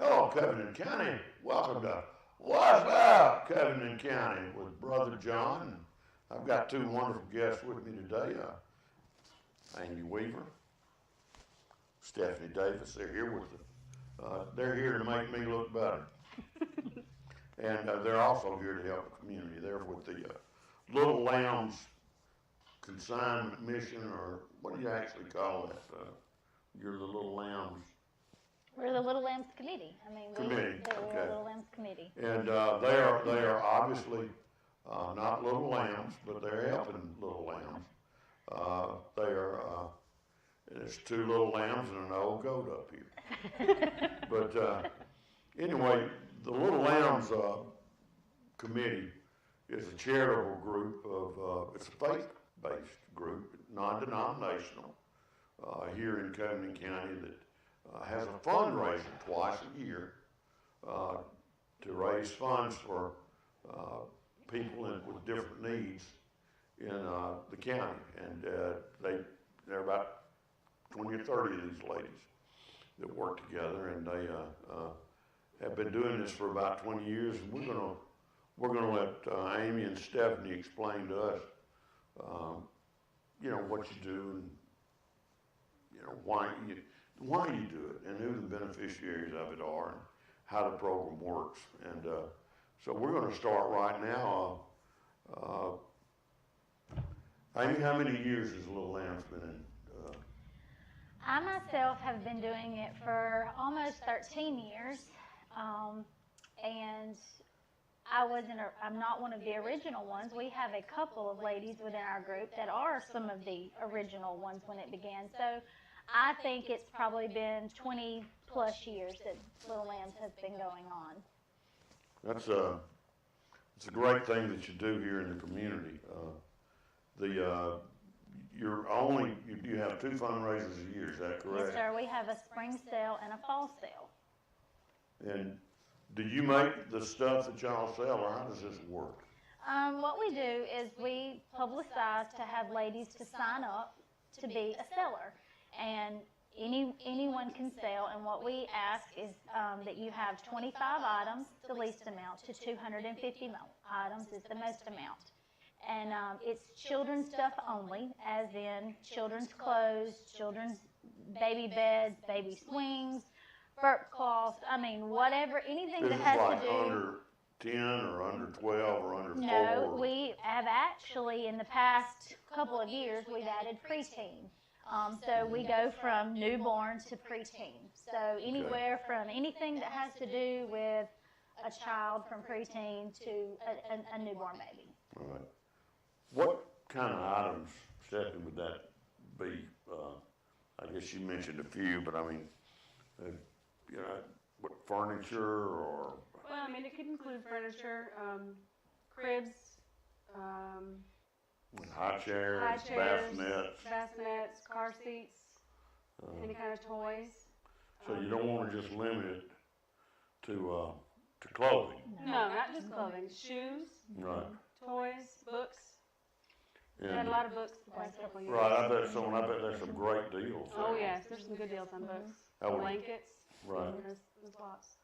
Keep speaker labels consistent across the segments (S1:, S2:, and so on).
S1: Hello, Covington County. Welcome to WASSUP, Covington County, with Brother John. I've got two wonderful guests with me today, Amy Weaver, Stephanie Davis. They're here with us. They're here to make me look better. And they're also here to help the community. They're with the Little Lambs Consignment Mission, or what do you actually call that? You're the Little Lambs.
S2: We're the Little Lambs Committee. We're the Little Lambs Committee.
S1: And they are obviously not little lambs, but they're helping little lambs. There's two little lambs and an old goat up here. But anyway, the Little Lambs Committee is a charitable group of, it's a faith-based group, non-denominational, here in Covington County that has a fundraiser twice a year to raise funds for people with different needs in the county. And there are about 20 or 30 of these ladies that work together, and they have been doing this for about 20 years. And we're gonna let Amy and Stephanie explain to us, what you do, and why you do it, and who the beneficiaries of it are, and how the program works. And so we're going to start right now. Amy, how many years has Little Lambs been in?
S2: I myself have been doing it for almost 13 years, and I'm not one of the original ones. We have a couple of ladies within our group that are some of the original ones when it began. So I think it's probably been 20 plus years that Little Lambs has been going on.
S1: It's a great thing that you do here in the community. You have two fundraisers a year, is that correct?
S2: Yes, sir. We have a spring sale and a fall sale.
S1: And do you make the stuff that y'all sell, or how does this work?
S2: What we do is we publicize to have ladies to sign up to be a seller. And anyone can sell, and what we ask is that you have 25 items, the least amount, to 250 items is the most amount. And it's children's stuff only, as in children's clothes, children's baby beds, baby swings, burp cloths, whatever, anything that has to do.
S1: Under 10 or under 12 or under 4?
S2: No, we have actually, in the past couple of years, we've added preteen. So we go from newborn to preteen. So anywhere from anything that has to do with a child from preteen to a newborn baby.
S1: All right. What kind of items, Stephanie, would that be? I guess you mentioned a few, but what furniture or?
S3: Well, it could include furniture, cribs,
S1: high chairs,
S3: bassinets, car seats, any kind of toys.
S1: So you don't want to just limit it to clothing?
S3: No, not just clothing. Shoes,
S1: right.
S3: Toys, books. We
S1: And
S3: had a lot of books the past couple of years.
S1: right, I bet there's some great deals there.
S3: Oh yes, there's some good deals on books. Blankets.
S1: Right.
S3: There's lots.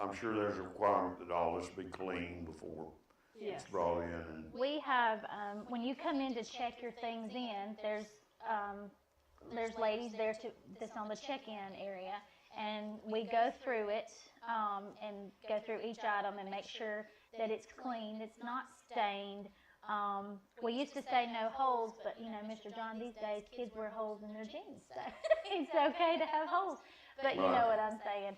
S1: I'm sure there's a requirement that all this be clean before
S3: Yes.
S1: it's brought in. And
S2: We have, when you come in to check your things in, there's ladies there that's on the check-in area, and we go through it and go through each item and make sure that it's clean, it's not stained. We used to say no holes, but Mr. John, these days kids wear holes in their jeans, so it's okay to have holes. But you know what I'm saying.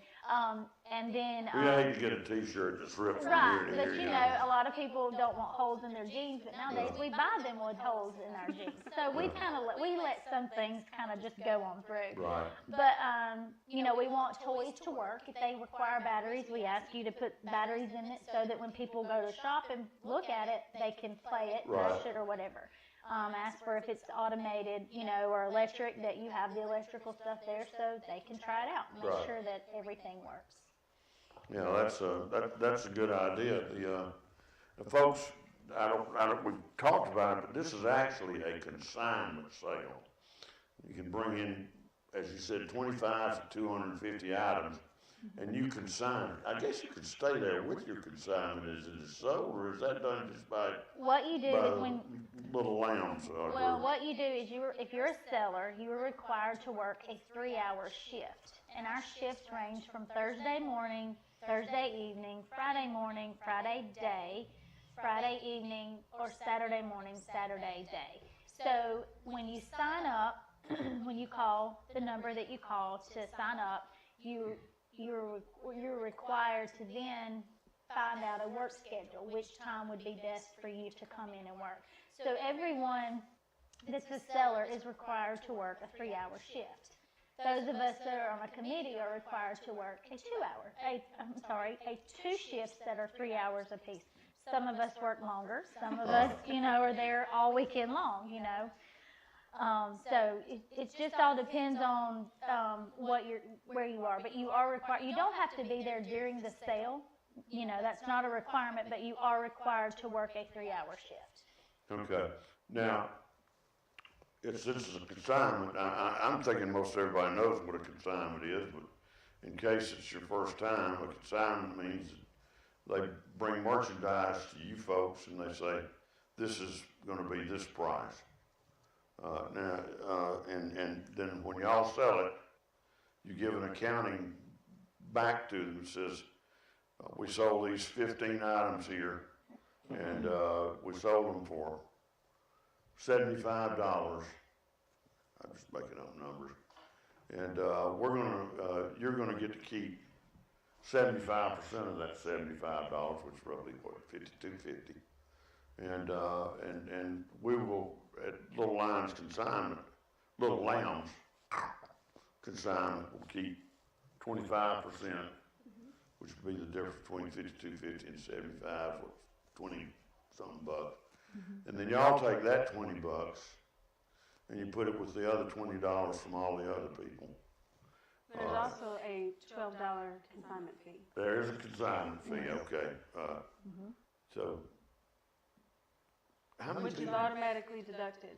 S2: And then
S1: you get a T-shirt that's ripped from
S2: right,
S1: here to
S2: but
S1: here.
S2: A lot of people don't want holes in their jeans, but nowadays we buy them with holes in our jeans. So we let some things kind of just go on through.
S1: Right.
S2: But we want toys to work. If they require batteries, we ask you to put batteries in it so that when people go to shop and look at it, they can play it, touch it, or whatever. Ask for if it's automated, or electric, that you have the electrical stuff there so they can try it out and make sure that everything works.
S1: Yeah, that's a good idea. The folks, we talked about it, but this is actually a consignment sale. You can bring in as you said, 25 to 250 items, and you consign it. I guess you could stay there with your consignment. Is it sold, or is that done just by
S2: What you do is when,
S1: Little Lambs?
S2: well, what you do is if you're a seller, you are required to work a 3-hour shift. And our shifts range from Thursday morning, Thursday evening, Friday morning, Friday day, Friday evening, or Saturday morning, Saturday day. So when you sign up, when you call the number that you call to sign up, you're required to then find out a work schedule, which time would be best for you to come in and work. So everyone that's a seller is required to work a 3-hour shift. Those of us that are on a committee are required to work a 2 shifts that are 3 hours apiece. Some of us work longer. Some of us, are there all weekend long, So it just all depends on where you are. But you are required. You don't have to be there during the sale. That's not a requirement, but you are required to work a 3-hour shift.
S1: Okay. Now, this is a consignment. I'm thinking most everybody knows what a consignment is, but in case it's your first time, a consignment means that they bring merchandise to you folks and they say, this is going to be this price. And then when y'all sell it, you give an accounting back to them that says, we sold these 15 items here, and we sold them for $75. I'm just making up numbers. And you're gonna get to keep 75% of that $75, which is roughly what, $52.50. And we will at Little Lambs Consignment, Little Lambs Consignment will keep 25%, which would be the difference between $52.50 and $75, or 20-something bucks. And then y'all take that $20 and you put it with the other $20 from all the other people.
S3: There's also a $12 consignment fee.
S1: There is a consignment fee, okay. So, how many
S3: Which is
S1: people?
S3: automatically deducted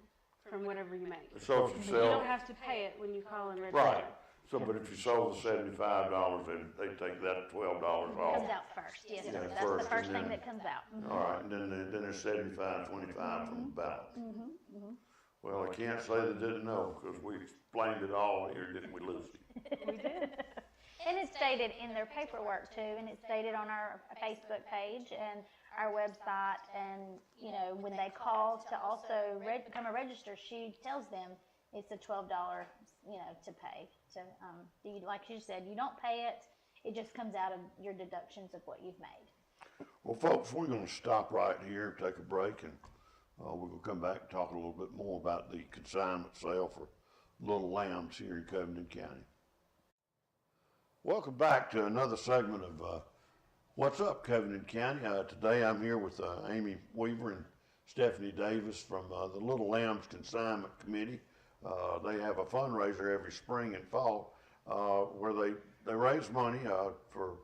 S3: from whatever you make.
S1: So if you
S3: You
S1: sell,
S3: don't have to pay it when you call and register.
S1: right. So, but if you sold the $75, then they take that $12
S2: Comes
S1: off.
S2: out first, yes,
S1: Yeah,
S2: sir. That's
S1: first,
S2: the first
S1: and
S2: thing
S1: then-
S2: that comes out.
S1: All right, and then there's 75, 25 from the balance. Well, I can't say they didn't know, because we explained it all here, didn't we, Lucy?
S3: We did.
S2: And it's stated in their paperwork too, and it's stated on our Facebook page and our website, and, when they call to also become a register, she tells them it's a $12, to pay. Like you said, you don't pay it, it just comes out of your deductions of what you've made.
S1: Well, folks, we're gonna stop right here, take a break, and we're gonna come back and talk a little bit more about the consignment sale for Little Lambs here in Covington County. Welcome back to another segment of What's Up, Covington County. Today I'm here with Amy Weaver and Stephanie Davis from the Little Lambs Consignment Committee. They have a fundraiser every spring and fall where they raise money for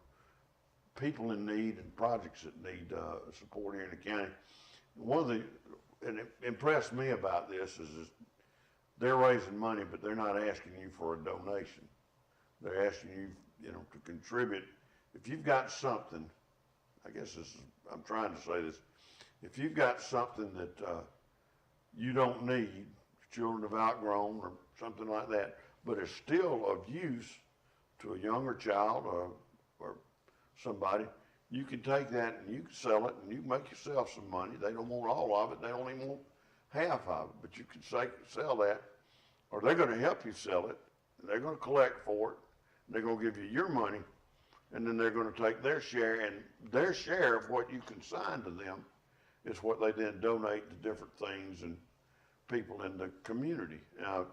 S1: people in need and projects that need support here in the county. And it impressed me about this is they're raising money, but they're not asking you for a donation. They're asking you, to contribute. If you've got something, I guess I'm trying to say this, if you've got something that you don't need, children have outgrown or something like that, but it's still of use to a younger child or somebody, you can take that and you can sell it and you can make yourself some money. They don't want all of it. They only want half of it, but you can sell that, or they're going to help you sell it. And they're going to collect for it. And they're going to give you your money, and then they're going to take their share, and their share of what you consign to them is what they then donate to different things and people in the community. Now,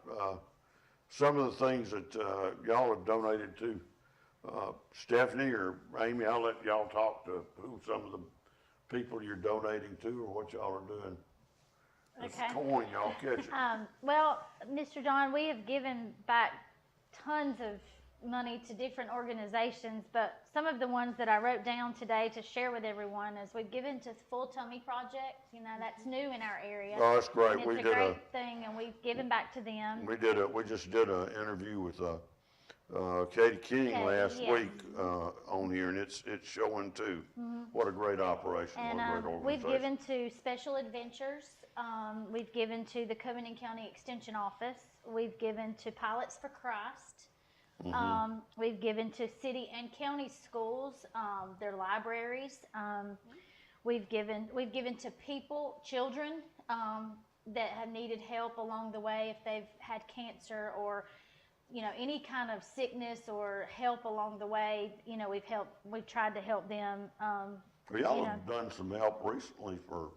S1: some of the things that y'all have donated to, Stephanie or Amy, I'll let y'all talk to who some of the people you're donating to or what y'all are doing.
S2: Okay.
S1: This coin, y'all catch it.
S2: Well, Mr. John, we have given back tons of money to different organizations, but some of the ones that I wrote down today to share with everyone is we've given to Full Tummy Project. You know, that's new in our area.
S1: Oh, that's great.
S2: And
S1: We
S2: it's
S1: did
S2: a great thing, and we've given back to them.
S1: we just did an interview with Katie King
S2: Katie,
S1: last
S2: yes.
S1: week on here, and it's showing too. What a great operation!
S2: And
S1: what a great
S2: we've
S1: organization.
S2: given to Special Adventures. We've given to the Covington County Extension Office. We've given to Pilots for Christ. We've given to city and county schools, their libraries. We've given to children that have needed help along the way if they've had cancer or, you know, any kind of sickness or help along the way. You know, we've tried to help them.
S1: Well, y'all have done some help recently for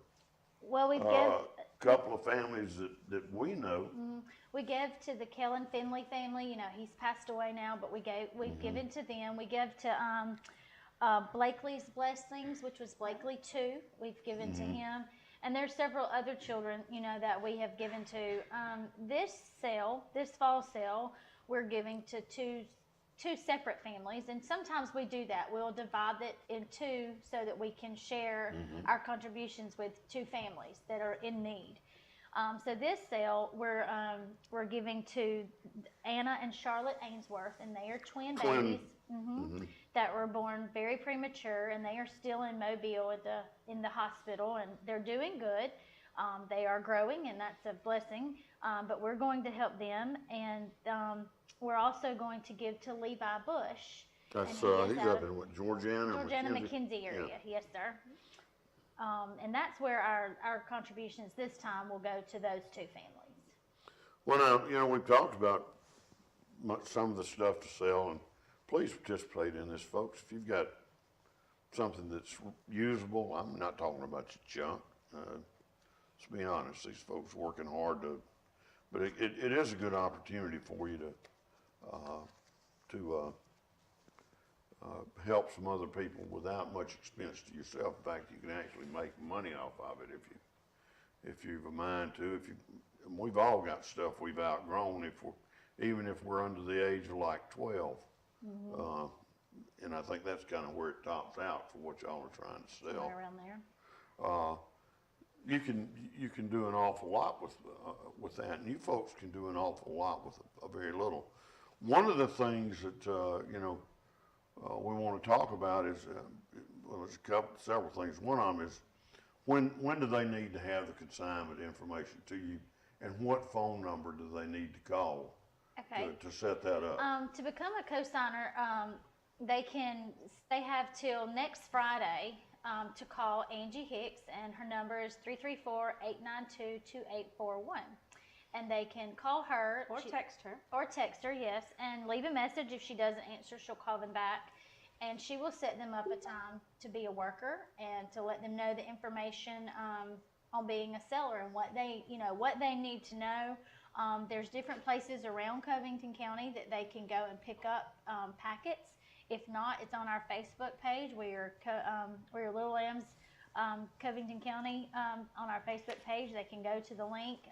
S2: Well, we've
S1: a couple of families that we know.
S2: We gave to the Kellen Finley family. You know, he's passed away now, but we've given to them. We gave to Blakely's Blessings, which was Blakely 2. We've given to him. And there's several other children, you know, that we have given to. This fall sale, we're giving to two separate families, and sometimes we do that. We'll divide it in two so that we can share our contributions with two families that are in need. So this sale, we're giving to Anna and Charlotte Ainsworth, and they are twin babies that were born very premature, and they are still in Mobile in the hospital, and they're doing good. They are growing, and that's a blessing. But we're going to help them, and we're also going to give to Levi Bush.
S1: That's he's up in what, Georgiana
S2: McKenzie area. Yeah. Yes, sir. And that's where our contributions this time will go to those two families.
S1: Well, now, you know, we've talked about some of the stuff to sell, and please participate in this, folks. If you've got something that's usable, I'm not talking about your junk. Let's be honest, these folks working hard but it is a good opportunity for you to help some other people without much expense to yourself. In fact, you can actually make money off of it if you've a mind to. We've all got stuff we've outgrown even if we're under the age of like 12. And I think that's kind of where it tops out for what y'all are trying to sell.
S2: Somewhere around there.
S1: You can do an awful lot with that, and you folks can do an awful lot with a very little. One of the things that we want to talk about is there's several things. One of them is when do they need to have the consignment information to you, and what phone number do they need to call to set that up?
S2: To become a co-signer, they have till next Friday to call Angie Hicks, and her number is 334-892-2841. And they can call her.
S3: Or text her.
S2: Or text her, yes, and leave a message. If she doesn't answer, she'll call them back. And she will set them up a time to be a worker and to let them know the information on being a seller and what they need to know. There's different places around Covington County that they can go and pick up packets. If not, it's on our Facebook page. We're Little Lambs Covington County on our Facebook page. They can go to the link.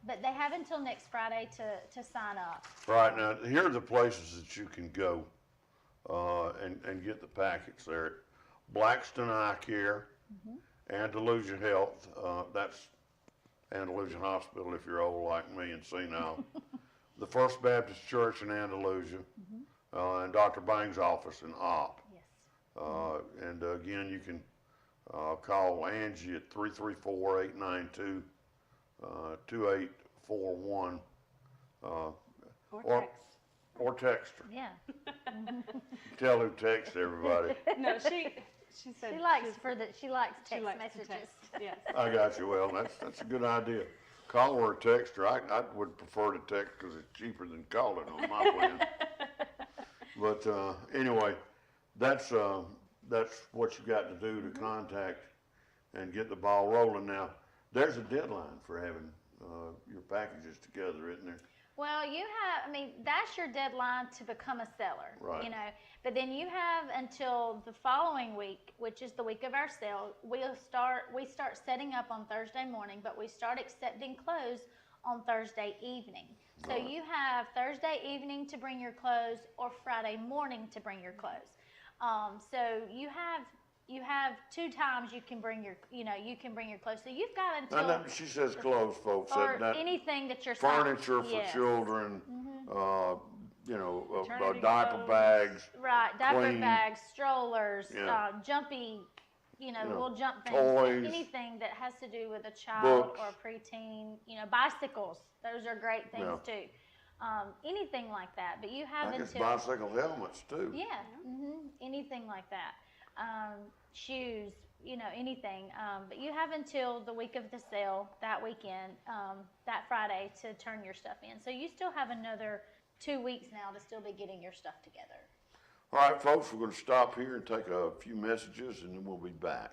S2: But they have until next Friday to sign up.
S1: Right, now, here are the places that you can go and get the packets there. Blackston Eye Care, Andalusia Health, that's Andalusia Hospital if you're old like me and senile. The First Baptist Church in Andalusia, and Dr. Bang's office in Opp.
S2: Yes.
S1: And again, you can call Angie at 334-892-2841. Or text her.
S2: Yeah.
S1: Tell who text everybody.
S3: No, she said
S2: She likes text
S3: likes
S2: messages.
S3: to text. Yes.
S1: I got you. Well, that's a good idea. Call her or text her. I would prefer to text because it's cheaper than calling on my plan. But anyway, that's what you got to do to contact and get the ball rolling. Now, there's a deadline for having your packages together, isn't there?
S2: Well, that's your deadline to become a seller.
S1: Right.
S2: But then you have until the following week, which is the week of our sale. We start setting up on Thursday morning, but we start accepting clothes on Thursday evening. So you have Thursday evening to bring your clothes or Friday morning to bring your clothes. So you have 2 times you can bring your, you can bring your clothes. So you've got
S1: I
S2: until,
S1: know, she says clothes, folks,
S2: or
S1: that
S2: anything that you're
S1: furniture for
S2: yes.
S1: children,
S3: Maternity
S1: diaper
S3: clothes.
S1: bags,
S2: Right, diaper
S1: clean.
S2: bags, strollers,
S1: Yeah.
S2: Jumpy, little jump things,
S1: toys,
S2: anything that has to do with a child
S1: books.
S2: or a preteen, bicycles, those are great things
S1: Yeah.
S2: too. Anything like that, but you have
S1: I guess
S2: until,
S1: bicycle helmets too.
S2: yeah, anything like that. Shoes, anything. But you have until the week of the sale, that weekend, that Friday, to turn your stuff in. So you still have another 2 weeks now to still be getting your stuff together.
S1: All right, folks, we're going to stop here and take a few messages, and then we'll be back.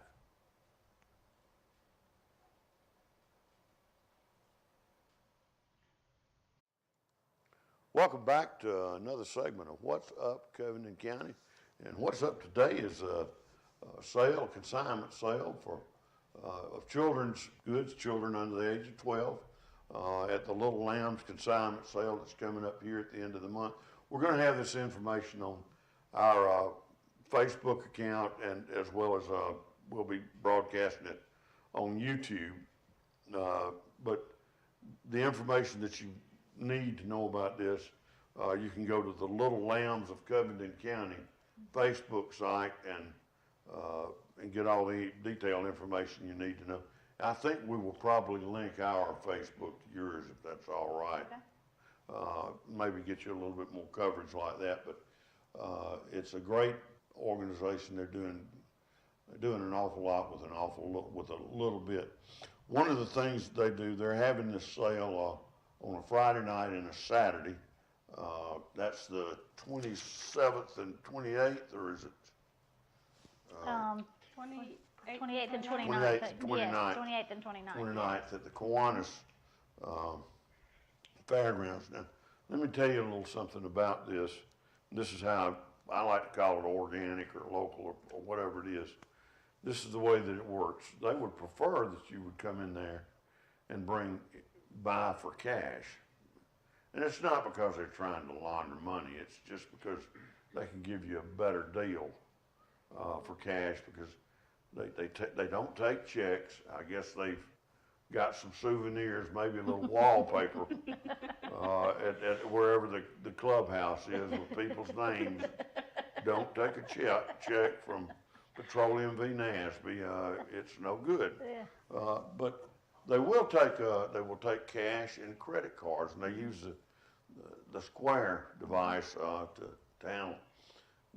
S1: Welcome back to another segment of What's Up, Covington County. And what's up today is a consignment sale for of children's goods, children under the age of 12, at the Little Lambs Consignment sale that's coming up here at the end of the month. We're going to have this information on our Facebook account, and as well as we'll be broadcasting it on YouTube. But the information that you need to know about this, you can go to the Little Lambs of Covington County Facebook site and get all the detailed information you need to know. I think we will probably link our Facebook to yours if that's all right. Okay. Maybe get you a little bit more coverage like that, but it's a great organization. They're doing an awful lot with a little bit. One of the things they do, they're having this sale on a Friday night and a Saturday. That's the 27th and 28th, or is it?
S2: 28th and 29th.
S1: 28th and 29th.
S2: Yes, 28th and 29th.
S1: 29th at the Kiwanis Fairgrounds. Now, let me tell you a little something about this. This is how I like to call it organic or local or whatever it is. This is the way that it works. They would prefer that you would come in there and buy for cash. And it's not because they're trying to launder money. It's just because they can give you a better deal for cash, because they don't take checks. I guess they've got some souvenirs, maybe a little wallpaper at wherever the clubhouse is with people's names. Don't take a check from Petroleum v. Nasby. It's no good. Yeah. But they will take cash and credit cards, and they use the Square device to handle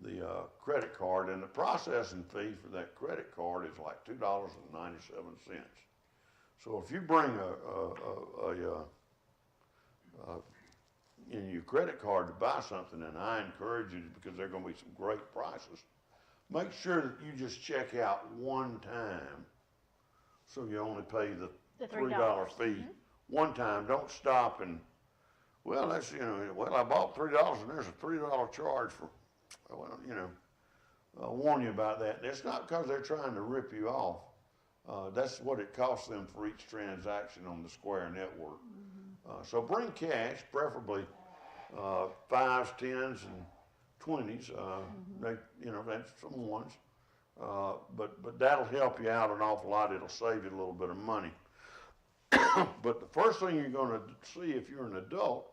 S1: the credit card, and the processing fee for that credit card is like $2.97. So if you bring in your credit card to buy something, and I encourage you, because there are going to be some great prices, make sure that you just check out one time, so you only pay the $3 fee one time. Don't stop and, well, that's, I bought $3 and there's a $3 charge for, I'll warn you about that. And it's not because they're trying to rip you off. That's what it costs them for each transaction on the Square network. So bring cash, preferably 5s, 10s, and 20s. That's some ones. But that'll help you out an awful lot. It'll save you a little bit of money. But the first thing you're going to see if you're an adult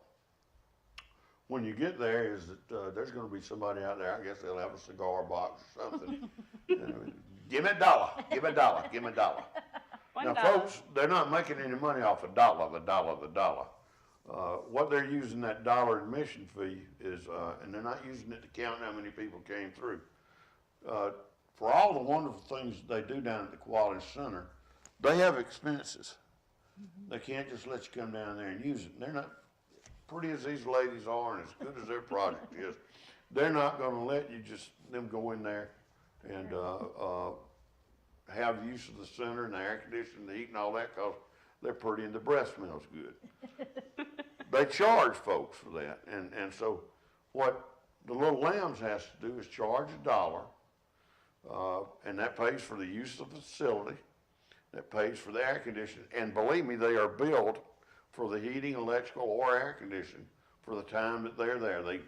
S1: when you get there is that there's going to be somebody out there. I guess they'll have a cigar box or something. Give me a dollar. Give me a dollar. Give me a dollar. Now, folks, they're not making any money off a dollar. What they're using that dollar admission fee is, and they're not using it to count how many people came through. For all the wonderful things they do down at the Quality Center, they have expenses. They can't just let you come down there and use it. They're not, pretty as these ladies are and as good as their project is, they're not going to let you them go in there and have use of the center and the air conditioning, the heat and all that, because they're pretty and the breath smells good. They charge folks for that. And so what the Little Lambs has to do is charge $1, and that pays for the use of the facility. That pays for the air conditioning. And believe me, they are billed for the heating, electrical, or air conditioning for the time that they're there. They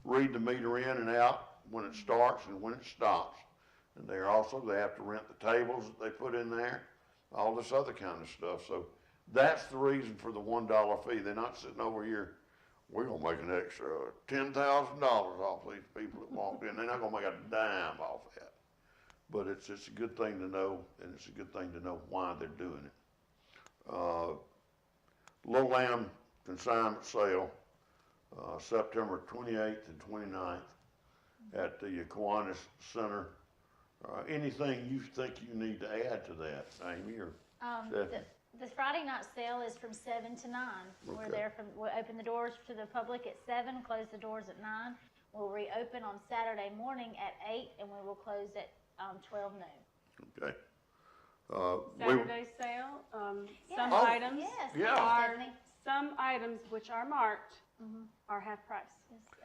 S1: read the meter in and out when it starts and when it stops. And they have to rent the tables that they put in there, all this other kind of stuff. So that's the reason for the $1 fee. They're not sitting over here, we're gonna make an extra $10,000 off these people that walked in. They're not gonna make a dime off that. But it's a good thing to know, and it's a good thing to know why they're doing it. Little Lamb Consignment Sale, September 28th and 29th at the Kiwanis Center. Anything you think you need to add to that, Amy, or Stephanie?
S2: The Friday night sale is from 7 to 9.
S1: Okay.
S2: We'll open the doors to the public at 7, close the doors at 9. We'll reopen on Saturday morning at 8, and we will close at 12 noon.
S1: Okay.
S3: Saturday sale, some
S1: Oh,
S3: items
S2: Yes,
S1: Yeah.
S3: are,
S2: Stephanie.
S3: some items which are marked are half price.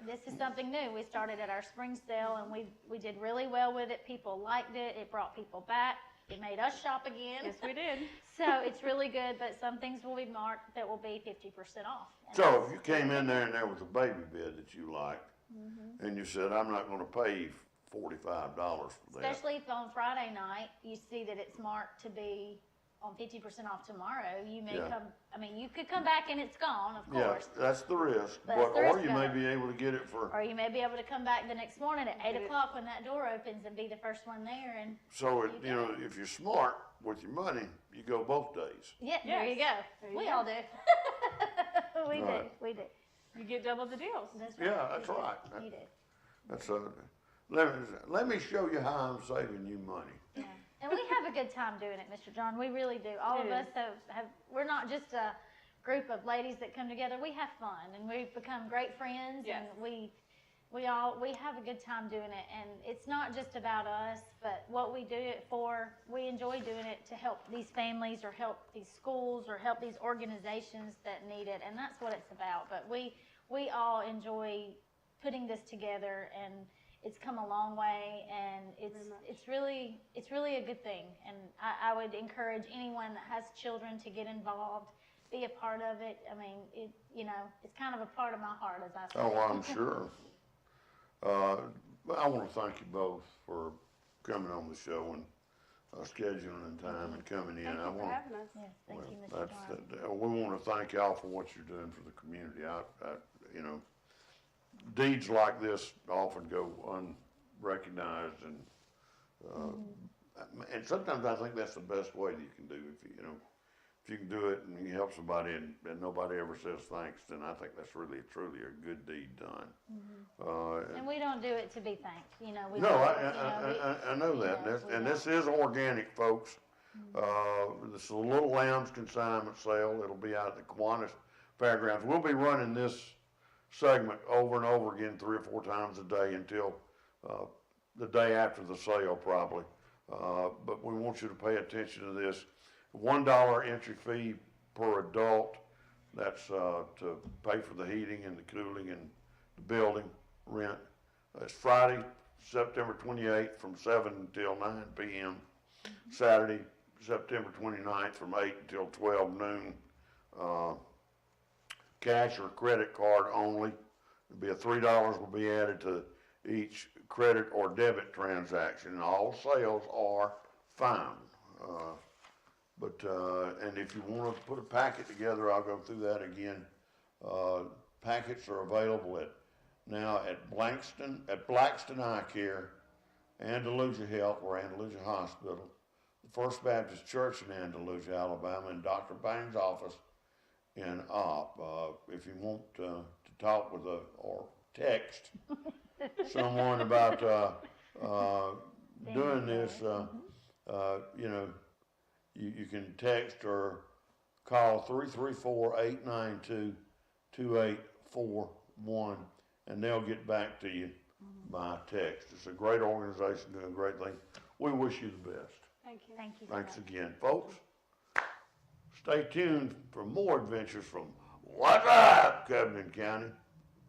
S2: This is something new. We started at our spring sale, and we did really well with it. People liked it. It brought people back. It made us shop again.
S3: Yes, we did.
S2: So it's really good, but some things will be marked that will be 50% off. And
S1: So if you came in there and there was a baby bed that you liked, and you said, I'm not gonna pay $45 for that.
S2: especially if on Friday night, you see that it's marked to be on 50% off tomorrow, you may
S1: Yeah.
S2: come, I mean, you could come back and it's gone, of
S1: Yeah,
S2: course.
S1: that's the risk,
S2: That's
S1: but,
S2: the
S1: or
S2: risk
S1: you
S2: of
S1: may
S2: it.
S1: be able to get it for,
S2: Or you may be able to come back the next morning at 8
S3: Get it.
S2: o'clock when that door opens and be the first one there, and
S1: so it, you know, if you're smart with your money, you go both days.
S2: yeah, there you go.
S3: There you
S2: We
S3: go.
S2: all do. We
S1: Right.
S2: do.
S3: You get double the deals.
S2: That's right.
S1: Yeah, that's
S2: We do.
S1: right.
S2: We do.
S1: That's let me show you how I'm saving you money.
S2: Yeah. And we have a good time doing it, Mr. John. We really do. All of
S3: It
S2: us
S3: is.
S2: have, we're not just a group of ladies that come together. We have fun and we've become great friends,
S3: Yes.
S2: and we have a good time doing it. And it's not just about us, but what we do it for. We enjoy doing it to help these families or help these schools or help these organizations that need it. And that's what it's about. But we all enjoy putting this together, and it's come a long way, and it's really a good thing. And I would encourage anyone that has children to get involved, be a part of it. I mean, it's kind of a part of my heart, as I say.
S1: Oh, I'm sure. But I want to thank you both for coming on the show and scheduling time and coming in.
S3: Thank
S1: I
S3: you for
S1: want
S3: having us.
S2: Yes, thank you, Mr.
S1: that's,
S2: John.
S1: we want to thank y'all for what you're doing for the community. You know, deeds like this often go unrecognized, and sometimes I think that's the best way that you can do. If you can do it and you help somebody and nobody ever says thanks, then I think that's really truly a good deed done.
S2: And we don't do it to be thanked, We
S1: No,
S2: do it,
S1: I know that, and this is organic, folks. This is a Little Lambs Consignment Sale. It'll be out at the Kiwanis Fairgrounds. We'll be running this segment over and over again 3 or 4 times a day until the day after the sale, probably. But we want you to pay attention to this. $1 entry fee per adult. That's to pay for the heating and the cooling and the building rent. It's Friday, September 28th from 7 until 9 p.m. Saturday, September 29th from 8 until 12 noon. Cash or credit card only. It'll be $3 will be added to each credit or debit transaction. All sales are fine. And if you want to put a packet together, I'll go through that again. Packets are available at Blackston Eye Care, Andalusia Health or Andalusia Hospital, the First Baptist Church in Andalusia, Alabama, and Dr. Bang's office in Opp. If you want to talk with or text someone about doing this, you can text or call 334-892-2841, and they'll get back to you by text. It's a great organization doing great things. We wish you the best.
S3: Thank you.
S2: Thank you so
S1: Thanks
S2: much.
S1: again, folks. Stay tuned for more adventures from WASSUP, Covenant County.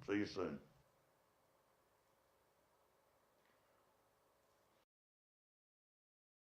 S1: See you soon.